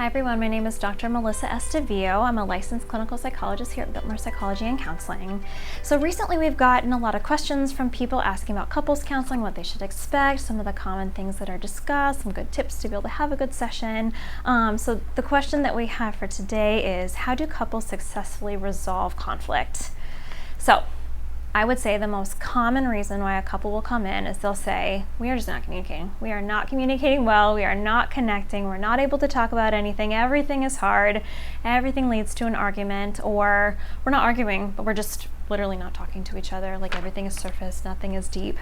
Hi everyone, my name is Dr. Melissa Estavillo. I'm a licensed clinical psychologist here at Biltmore Psychology and Counseling. So recently we've gotten a lot of questions from people asking about couples counseling, what they should expect, some of the common things that are discussed, some good tips to be able to have a good session. So the question that we have for today is, how do couples successfully resolve conflict? So I would say the most common reason why a couple will come in is they'll say, we are just not communicating. We are not communicating well. We are not connecting. We're not able to talk about anything. Everything is hard. Everything leads to an argument, or we're not arguing, but we're just literally not talking to each other. Like everything is surface, nothing is deep.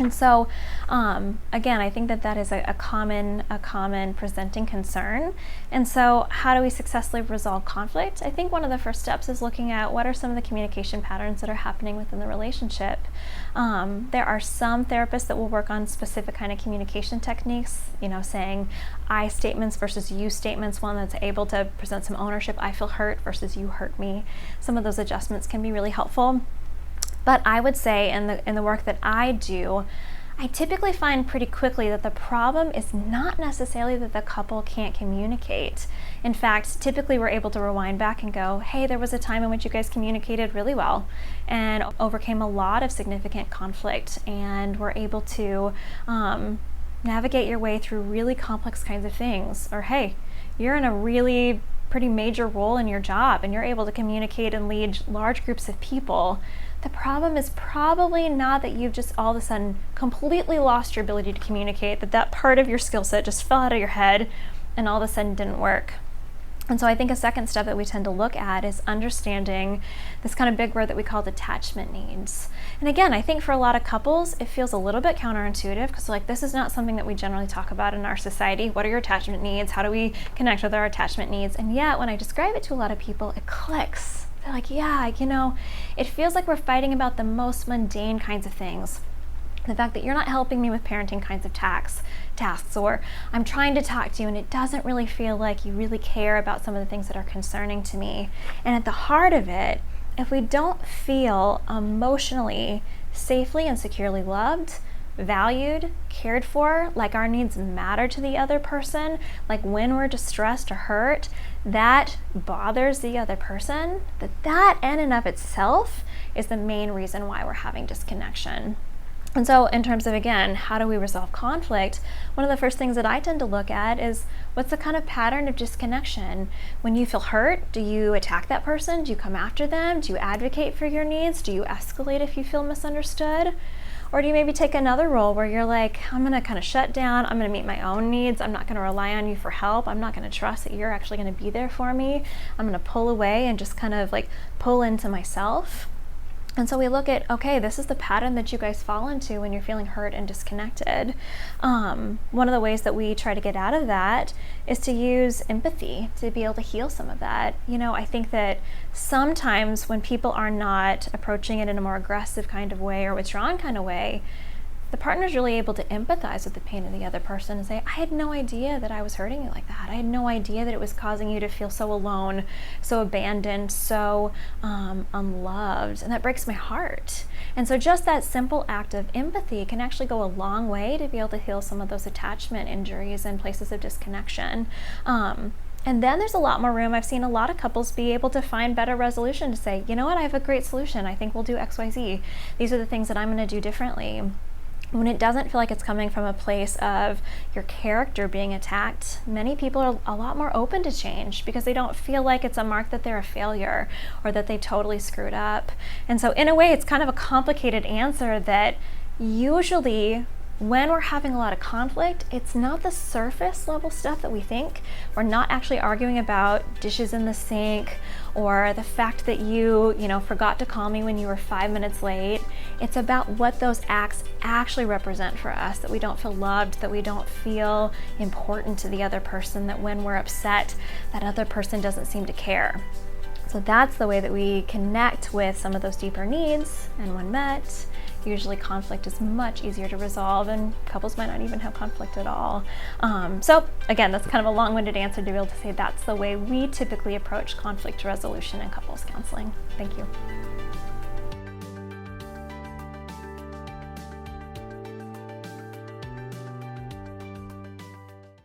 And so, again, I think that is a common presenting concern. And so how do we successfully resolve conflict? I think one of the first steps is looking at what are some of the communication patterns that are happening within the relationship. There are some therapists that will work on specific kind of communication techniques, saying I statements versus you statements, one that's able to present some ownership, I feel hurt versus you hurt me. Some of those adjustments can be really helpful. But I would say in the work that I do, I typically find pretty quickly that the problem is not necessarily that the couple can't communicate. In fact, typically we're able to rewind back and go, hey, there was a time in which you guys communicated really well and overcame a lot of significant conflict, and were able to navigate your way through really complex kinds of things. Or hey, you're in a really pretty major role in your job and you're able to communicate and lead large groups of people. The problem is probably not that you've just all of a sudden completely lost your ability to communicate, that part of your skill set just fell out of your head and all of a sudden didn't work. And so I think a second step that we tend to look at is understanding this kind of big word that we call detachment needs. And again, I think for a lot of couples, it feels a little bit counterintuitive because this is not something that we generally talk about in our society. What are your attachment needs? How do we connect with our attachment needs? And yet when I describe it to a lot of people, it clicks. They're like, yeah, it feels like we're fighting about the most mundane kinds of things. The fact that you're not helping me with parenting kinds of tasks, or I'm trying to talk to you and it doesn't really feel like you really care about some of the things that are concerning to me. And at the heart of it, if we don't feel emotionally safely and securely loved, valued, cared for, like our needs matter to the other person, like when we're distressed or hurt, that bothers the other person, that in and of itself is the main reason why we're having disconnection. And so in terms of, again, how do we resolve conflict, one of the first things that I tend to look at is what's the kind of pattern of disconnection? When you feel hurt, do you attack that person? Do you come after them? Do you advocate for your needs? Do you escalate if you feel misunderstood? Or do you maybe take another role where you're like, I'm going to kind of shut down, I'm going to meet my own needs, I'm not going to rely on you for help, I'm not going to trust that you're actually going to be there for me, I'm going to pull away and just kind of like pull into myself. And so we look at, okay, this is the pattern that you guys fall into when you're feeling hurt and disconnected. One of the ways that we try to get out of that is to use empathy to be able to heal some of that. I think that sometimes when people are not approaching it in a more aggressive kind of way or withdrawn kind of way, the partner's really able to empathize with the pain of the other person and say, I had no idea that I was hurting you like that. I had no idea that it was causing you to feel so alone, so abandoned, so unloved, and that breaks my heart. And so just that simple act of empathy can actually go a long way to be able to heal some of those attachment injuries and places of disconnection. And then there's a lot more room. I've seen a lot of couples be able to find better resolution to say, you know what, I have a great solution. I think we'll do XYZ. These are the things that I'm going to do differently. When it doesn't feel like it's coming from a place of your character being attacked, many people are a lot more open to change because they don't feel like it's a mark that they're a failure or that they totally screwed up. And so in a way, it's kind of a complicated answer that usually when we're having a lot of conflict, it's not the surface level stuff that we think. We're not actually arguing about dishes in the sink or the fact that you forgot to call me when you were 5 minutes late. It's about what those acts actually represent for us, that we don't feel loved, that we don't feel important to the other person, that when we're upset, that other person doesn't seem to care. So that's the way that we connect with some of those deeper needs, and when met, usually conflict is much easier to resolve, and couples might not even have conflict at all. So again, that's kind of a long-winded answer to be able to say that's the way we typically approach conflict resolution in couples counseling. Thank you.